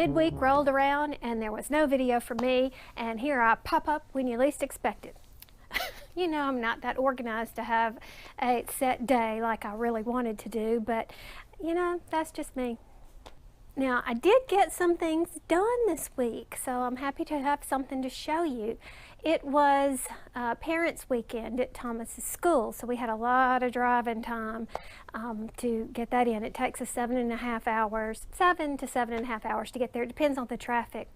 midweek rolled around and there was no video for me, and here I pop up when you least expect it. You know, I'm not that organized to have a set day like I really wanted to do, but you know, that's just me. Now, I did get some things done this week, so I'm happy to have something to show you. It was Parents' Weekend at Thomas's school, so we had a lot of driving time to get that in. It takes us 7 to 7.5 hours to get there. It depends on the traffic.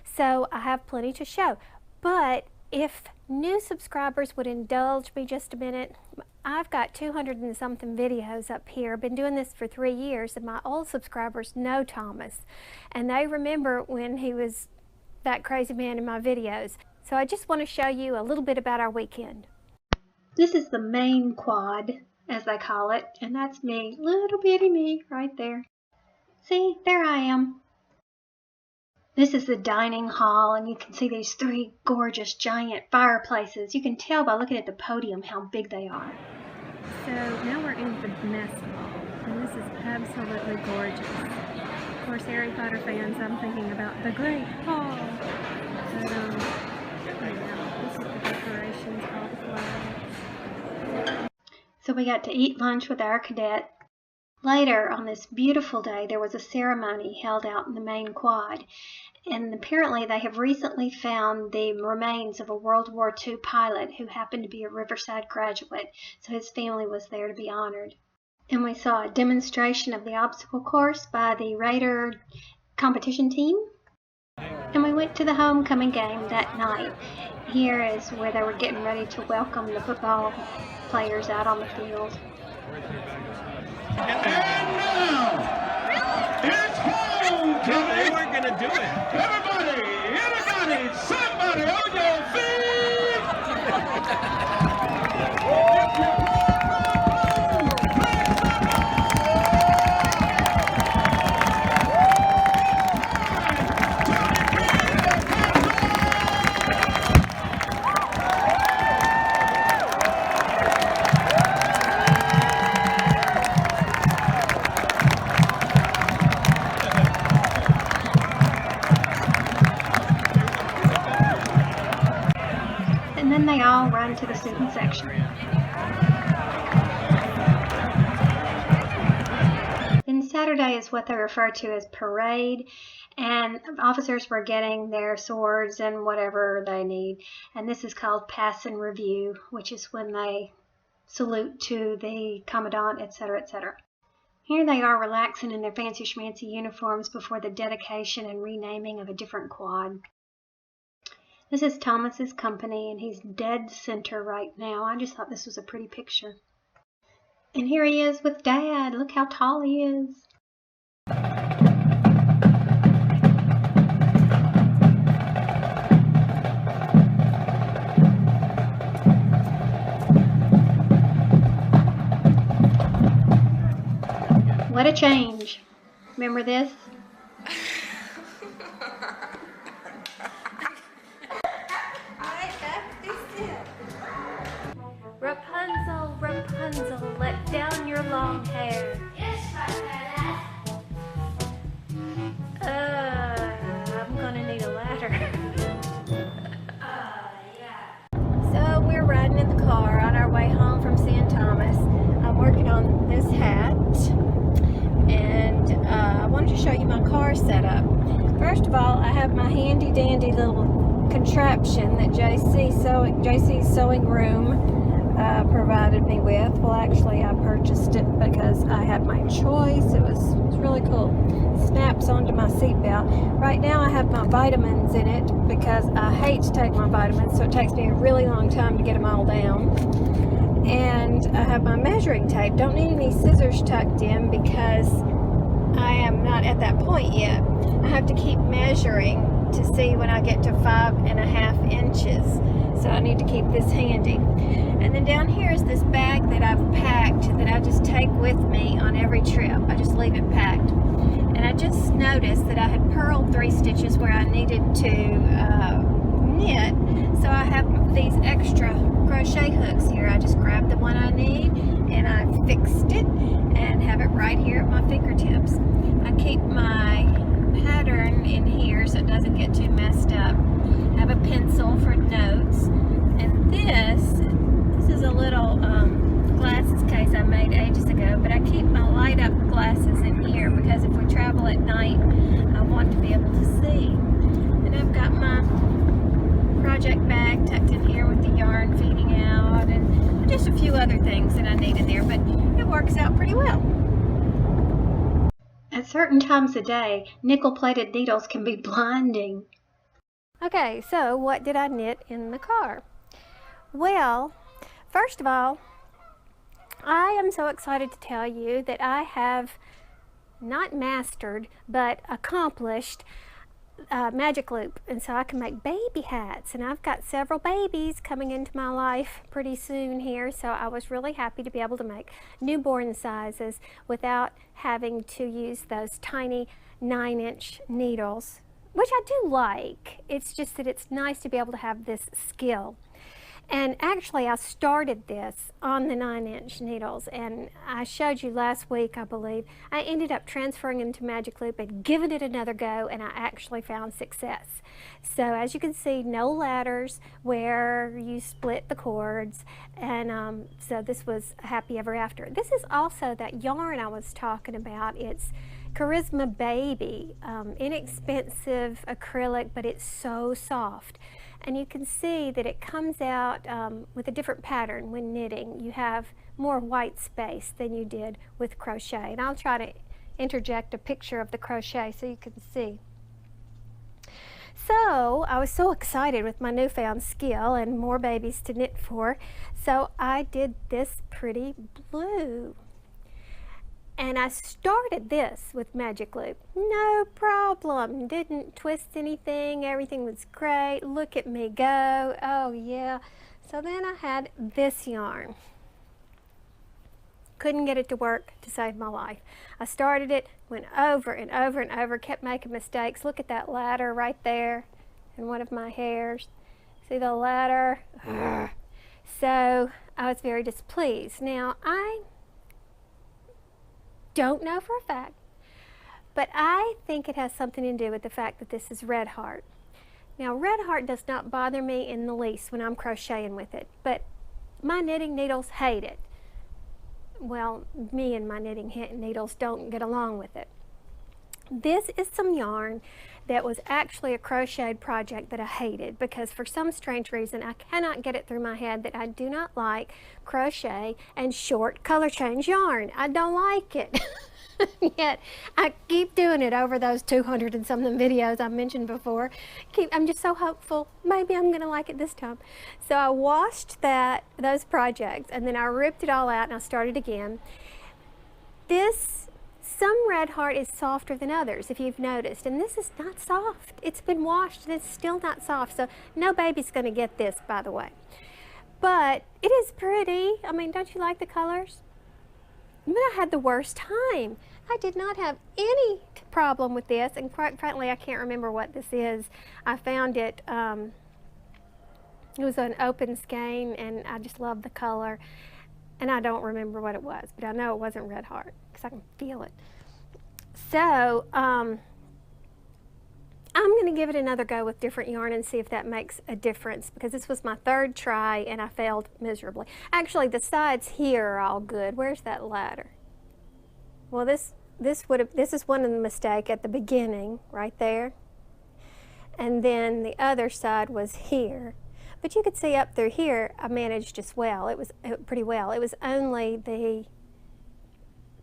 So I have plenty to show. But if new subscribers would indulge me just a minute, I've got 200 and something videos up here. I've been doing this for 3 years, and my old subscribers know Thomas, and they remember when he was that crazy man in my videos. So I just want to show you a little bit about our weekend. This is the main quad, as they call it, and that's me, little bitty me, right there. See, there I am. This is the dining hall, and you can see these 3 gorgeous giant fireplaces. You can tell by looking at the podium how big they are. So now we're in the mess hall, and this is absolutely gorgeous. Of course, Harry Potter fans, I'm thinking about the Great Hall. But, this is the decorations, all the flags. So we got to eat lunch with our cadet. Later on this beautiful day, there was a ceremony held out in the main quad, and apparently they have recently found the remains of a World War II pilot who happened to be a Riverside graduate, so his family was there to be honored. And we saw a demonstration of the obstacle course by the Raider competition team, and we went to the homecoming game that night. Here is where they were getting ready to welcome the football players out on the field. And now, it's homecoming! They weren't going to do it. Everybody, somebody on your feet! And then they all run to the student section. Then Saturday is what they refer to as parade, and officers were getting their swords and whatever they need. And this is called pass and review, which is when they salute to the commandant, etc., etc. Here they are relaxing in their fancy schmancy uniforms before the dedication and renaming of a different quad. This is Thomas's company, and he's dead center right now. I just thought this was a pretty picture. And here he is with Dad. Look how tall he is. What a change. Remember this? Rapunzel, Rapunzel, let down your long hair. Yes, my badass. I'm gonna need a ladder. Yeah. So we're riding in the car on our way home from St. Thomas. I'm working on this hat, and I wanted to show you my car setup. First of all, I have my handy dandy little contraption that JC's Sewing Room provided me with. Well, actually, I purchased it because I had my choice. It was really cool. Snaps onto my seatbelt. Right now, I have my vitamins in it because I hate to take my vitamins, so it takes me a really long time to get them all down. And I have my measuring tape. Don't need any scissors tucked in because I am not at that point yet. I have to keep measuring to see when I get to 5.5 inches. So I need to keep this handy. And then down here is this bag that I've packed that I just take with me on every trip. I just leave it packed. And I just noticed that I had purled 3 stitches where I needed to knit. So I have these extra crochet hooks here. I just grabbed the one I need and I fixed it and have it right here at my fingertips. I keep my pattern so it doesn't get too messed up. I have a pencil for notes, and this is a little glasses case I made ages ago, but I keep my light up glasses in here because if we travel at night, I want to be able to see. And I've got my project bag tucked in here with the yarn feeding out, and just a few other things that I need in there, but it works out pretty well. At certain times of day, nickel-plated needles can be blinding. Okay, so what did I knit in the car? Well, first of all, I am so excited to tell you that I have not mastered, but accomplished magic loop, and so I can make baby hats, and I've got several babies coming into my life pretty soon here, so I was really happy to be able to make newborn sizes without having to use those tiny 9-inch needles, which I do like. It's just that it's nice to be able to have this skill. And actually I started this on the 9-inch needles, and I showed you last week, I believe. I ended up transferring into Magic Loop and giving it another go, and I actually found success. So as you can see, no ladders where you split the cords, and so this was happy ever after. This is also that yarn I was talking about. It's Charisma Baby, inexpensive acrylic, but it's so soft. And you can see that it comes out with a different pattern when knitting. You have more white space than you did with crochet. And I'll try to interject a picture of the crochet so you can see. So I was so excited with my newfound skill and more babies to knit for. So I did this pretty blue. And I started this with Magic Loop. No problem. Didn't twist anything. Everything was great. Look at me go. Oh yeah. So then I had this yarn. Couldn't get it to work to save my life. I started it, went over and over and over, kept making mistakes. Look at that ladder right there in one of my hairs. See the ladder? So I was very displeased. Now I don't know for a fact, but I think it has something to do with the fact that this is red heart. Now red heart does not bother me in the least when I'm crocheting with it, but my knitting needles hate it. Well, me and my knitting needles don't get along with it. This is some yarn that was actually a crocheted project that I hated because for some strange reason I cannot get it through my head that I do not like crochet and short color change yarn. I don't like it. Yet I keep doing it over those 200 and something videos I mentioned before. I'm just so hopeful. Maybe I'm going to like it this time. So I washed those projects, and then I ripped it all out and I started again. Some red heart is softer than others, if you've noticed, and this is not soft. It's been washed and it's still not soft, so no baby's going to get this, by the way. But it is pretty. I mean, don't you like the colors? But I had the worst time. I did not have any problem with this, and quite frankly, I can't remember what this is. I found it, it was an open skein, and I just love the color. And I don't remember what it was, but I know it wasn't red heart because I can feel it. So I'm going to give it another go with different yarn and see if that makes a difference, because this was my third try and I failed miserably. Actually, the sides here are all good. Where's that ladder? Well, this is one of the mistake at the beginning, right there. And then the other side was here. But you could see up through here, I managed as well. It was pretty well. It was only the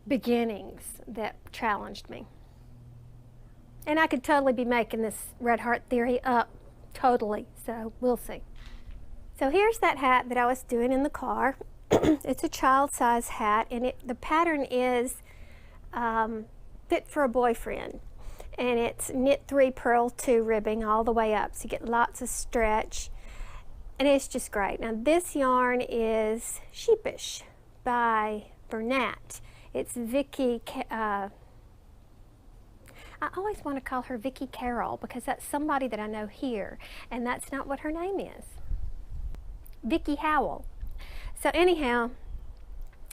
beginnings that challenged me. And I could totally be making this red heart theory up, totally. So we'll see. So here's that hat that I was doing in the car. It's a child size hat, and the pattern is fit for a boyfriend. And it's knit 3, purl 2 ribbing all the way up. So you get lots of stretch. And it's just great. Now this yarn is Sheepish by Bernat. It's Vicky, I always want to call her Vicky Carroll because that's somebody that I know here, and that's not what her name is. Vicky Howell. So anyhow,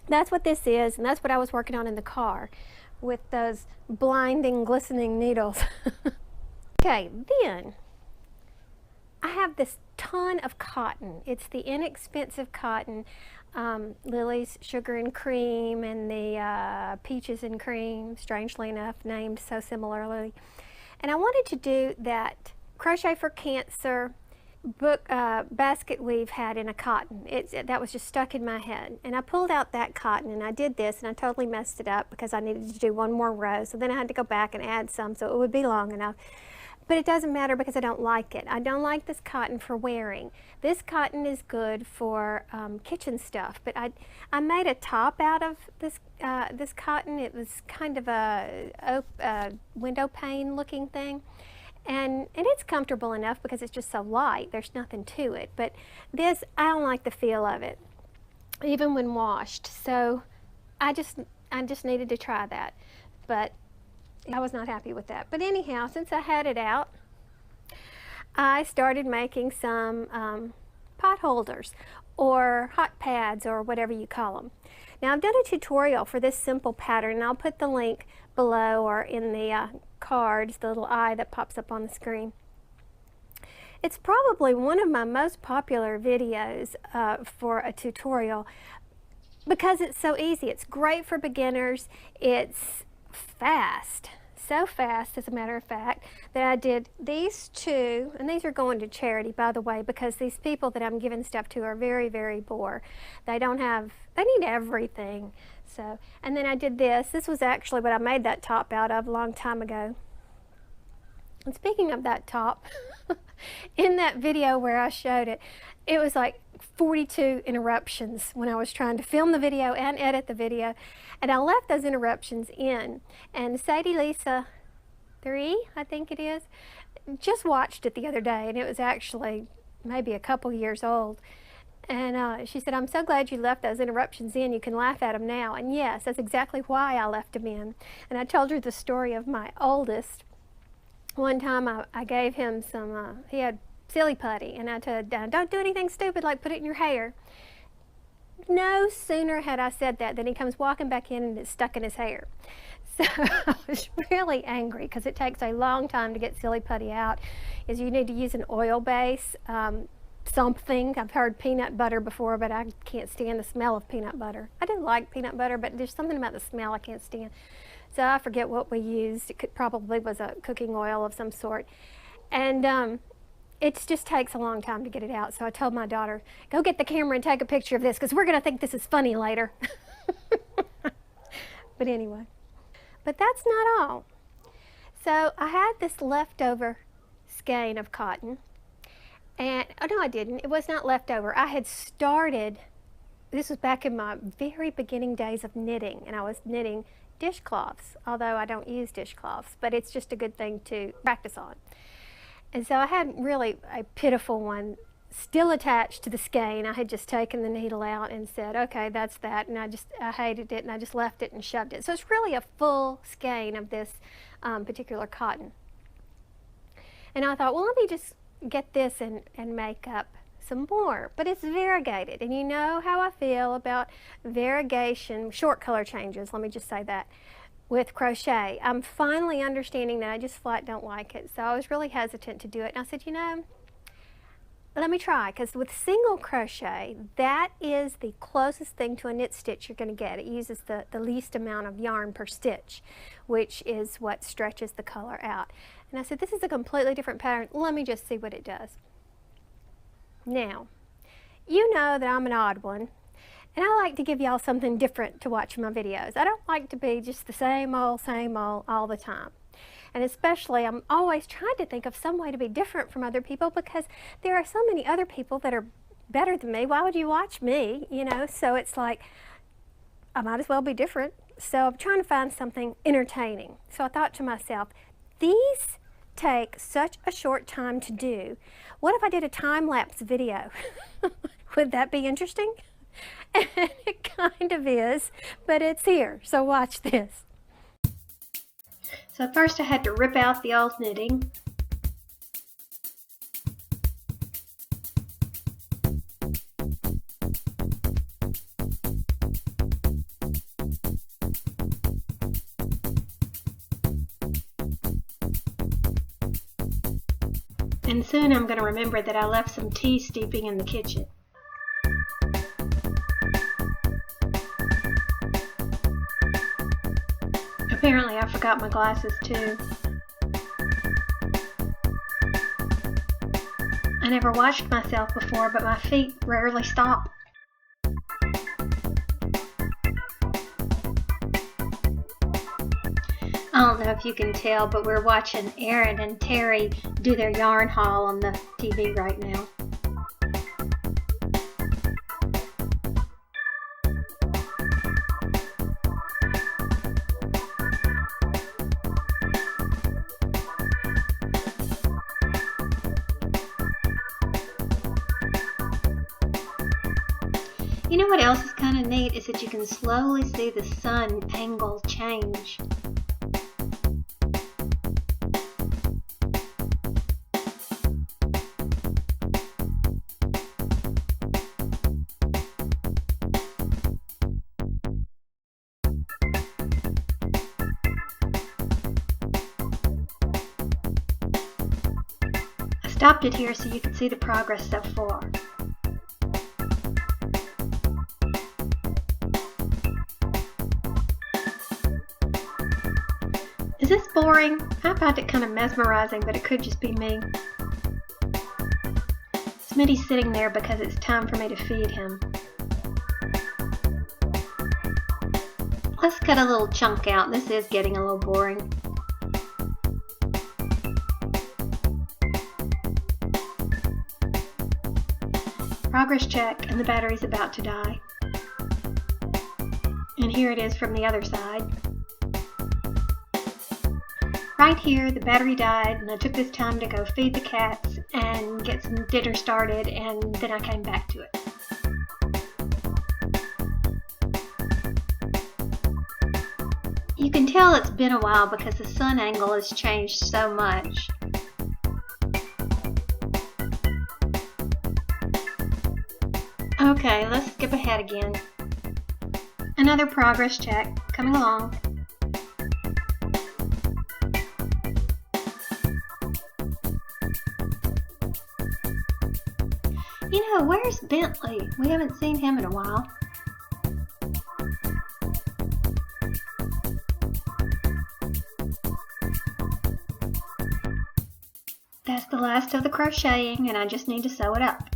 that's what this is, and that's what I was working on in the car with those blinding, glistening needles. Okay, then I have this ton of cotton. It's the inexpensive cotton, Lily's Sugar and Cream and the Peaches and Cream, strangely enough named so similarly. And I wanted to do that Crochet for Cancer book basket weave had in a cotton. That was just stuck in my head. And I pulled out that cotton and I did this, and I totally messed it up because I needed to do one more row. So then I had to go back and add some so it would be long enough. But it doesn't matter because I don't like it. I don't like this cotton for wearing. This cotton is good for kitchen stuff. But I made a top out of this this cotton. It was kind of a window pane looking thing. And it's comfortable enough because it's just so light. There's nothing to it. But this, I don't like the feel of it, even when washed. So I just needed to try that. But I was not happy with that. But anyhow, since I had it out, I started making some pot holders or hot pads or whatever you call them. Now I've done a tutorial for this simple pattern, and I'll put the link below or in the cards, the little eye that pops up on the screen. It's probably one of my most popular videos for a tutorial because it's so easy. It's great for beginners. It's fast, so fast as a matter of fact, that I did these two, and these are going to charity, by the way, because these people that I'm giving stuff to are very, very poor. They need everything. So, and then I did this. This was actually what I made that top out of a long time ago. And speaking of that top, in that video where I showed it, it was like 42 interruptions when I was trying to film the video and edit the video, and I left those interruptions in. And Sadie Lisa 3, I think it is, just watched it the other day, and it was actually maybe a couple years old. And she said, "I'm so glad you left those interruptions in. You can laugh at them now." And yes, that's exactly why I left them in. And I told her the story of my oldest. One time I gave him some, he had silly putty, and I told him, "Don't do anything stupid like put it in your hair." No sooner had I said that than he comes walking back in and it's stuck in his hair. So I was really angry because it takes a long time to get silly putty out. Is you need to use an oil base, something. I've heard peanut butter before, but I can't stand the smell of peanut butter. I do like peanut butter, but there's something about the smell I can't stand. So I forget what we used. It probably was a cooking oil of some sort. And it just takes a long time to get it out. So I told my daughter, "Go get the camera and take a picture of this because we're going to think this is funny later." But anyway, but that's not all. So I had this leftover skein of cotton. And, oh no, I didn't. It was not leftover. I had started, this was back in my very beginning days of knitting, and I was knitting dishcloths, although I don't use dishcloths, but it's just a good thing to practice on. And so I had really a pitiful one still attached to the skein. I had just taken the needle out and said, "Okay, that's that," and I hated it, and I just left it and shoved it. So it's really a full skein of this particular cotton. And I thought, well, let me just get this and make up some more. But it's variegated, and you know how I feel about variegation, short color changes, let me just say that, with crochet. I'm finally understanding that I just flat don't like it. So I was really hesitant to do it. And I said, you know, let me try, because with single crochet, that is the closest thing to a knit stitch you're going to get. It uses the least amount of yarn per stitch, which is what stretches the color out. And I said, this is a completely different pattern. Let me just see what it does. Now, you know that I'm an odd one, and I like to give y'all something different to watch my videos. I don't like to be just the same old all the time. And especially, I'm always trying to think of some way to be different from other people, because there are so many other people that are better than me. Why would you watch me? You know, so it's like, I might as well be different. So I'm trying to find something entertaining. So I thought to myself, these take such a short time to do. What if I did a time-lapse video? Would that be interesting? And it kind of is, but it's here. So watch this. So first I had to rip out the old knitting. And soon I'm going to remember that I left some tea steeping in the kitchen. Apparently I forgot my glasses too. I never watched myself before, but my feet rarely stop. I don't know if you can tell, but we're watching Erin and Terry do their yarn haul on the TV right now. You know what else is kind of neat is that you can slowly see the sun angle change. I stopped it here so you could see the progress so far. Is this boring? I found it kind of mesmerizing, but it could just be me. Smitty's sitting there because it's time for me to feed him. Let's cut a little chunk out. This is getting a little boring. Progress check, and the battery's about to die. And here it is from the other side. Right here, the battery died, and I took this time to go feed the cats and get some dinner started, and then I came back to it. You can tell it's been a while because the sun angle has changed so much. Okay, let's skip ahead again. Another progress check, coming along. You know, where's Bentley? We haven't seen him in a while. That's the last of the crocheting, and I just need to sew it up.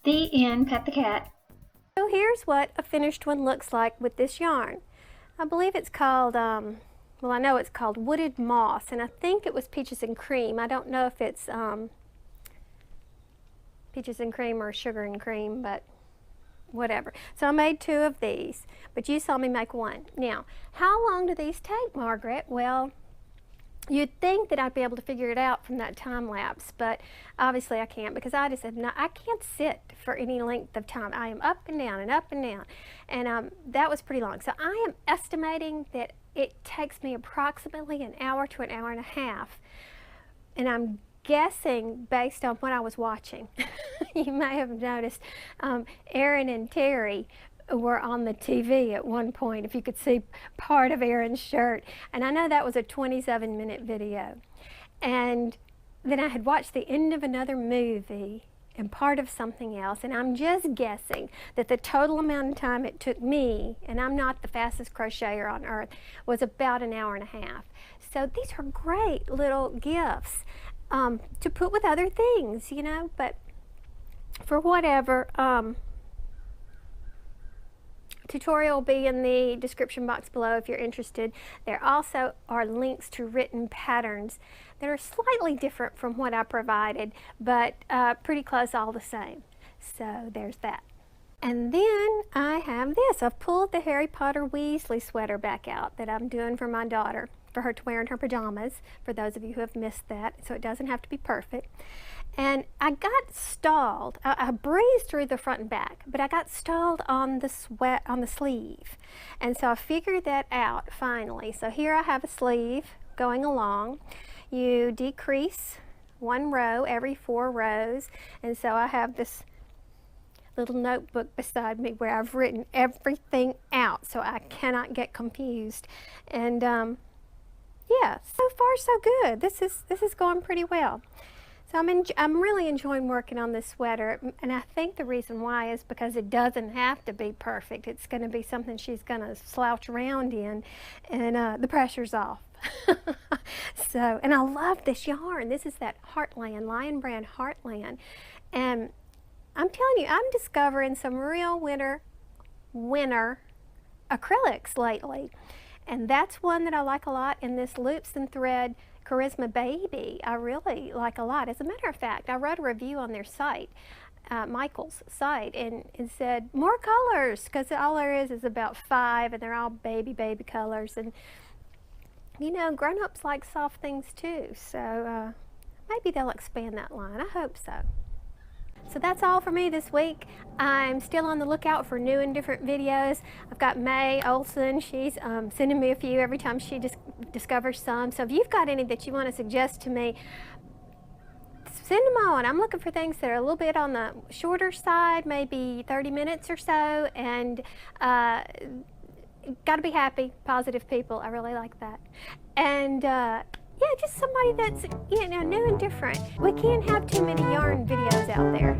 The end, pet the cat. So here's what a finished one looks like with this yarn. I believe it's called, well, I know it's called Wooded Moss, and I think it was Peaches and Cream. I don't know if it's Peaches and Cream or Sugar and Cream, but whatever. So I made 2 of these, but you saw me make 1. Now, how long do these take, Margaret? Well, you'd think that I'd be able to figure it out from that time lapse, but obviously I can't, because I just have not, I can't sit for any length of time. I am up and down and up and down, and that was pretty long. So I am estimating that it takes me approximately an hour to an hour and a half, and I'm guessing based on what I was watching. You may have noticed Erin and Terry were on the TV at one point, if you could see part of Erin's shirt. And I know that was a 27-minute video. And then I had watched the end of another movie and part of something else, and I'm just guessing that the total amount of time it took me, and I'm not the fastest crocheter on earth, was about an hour and a half. So these are great little gifts to put with other things, you know, but for whatever. Tutorial will be in the description box below if you're interested. There also are links to written patterns that are slightly different from what I provided, but pretty close all the same. So there's that. And then I have this. I've pulled the Harry Potter Weasley sweater back out that I'm doing for my daughter, for her to wear in her pajamas, for those of you who have missed that, so it doesn't have to be perfect. And I got stalled. I breezed through the front and back, but I got stalled on the sleeve. And so I figured that out finally. So here I have a sleeve going along. you decrease 1 row every 4 rows, and so I have this little notebook beside me where I've written everything out so I cannot get confused. And yeah, so far so good. This is going pretty well. So I'm really enjoying working on this sweater, and I think the reason why is because it doesn't have to be perfect. It's going to be something she's going to slouch around in, and the pressure's off. So, and I love this yarn. This is that Heartland, Lion Brand Heartland, and I'm telling you, I'm discovering some real winter acrylics lately, and that's one that I like a lot. And this Loops and Thread Charisma Baby, I really like a lot. As a matter of fact, I wrote a review on their site, Michael's site, and said more colors, because all there is about 5, and they're all baby colors. And you know, grown-ups like soft things too, so maybe they'll expand that line. I hope so. So that's all for me this week. I'm still on the lookout for new and different videos. I've got May Olson. She's sending me a few every time she discovers some. So if you've got any that you want to suggest to me, send them on. I'm looking for things that are a little bit on the shorter side, maybe 30 minutes or so, and got to be happy, positive people. I really like that. And yeah, just somebody that's, you know, new and different. We can't have too many yarn videos out there.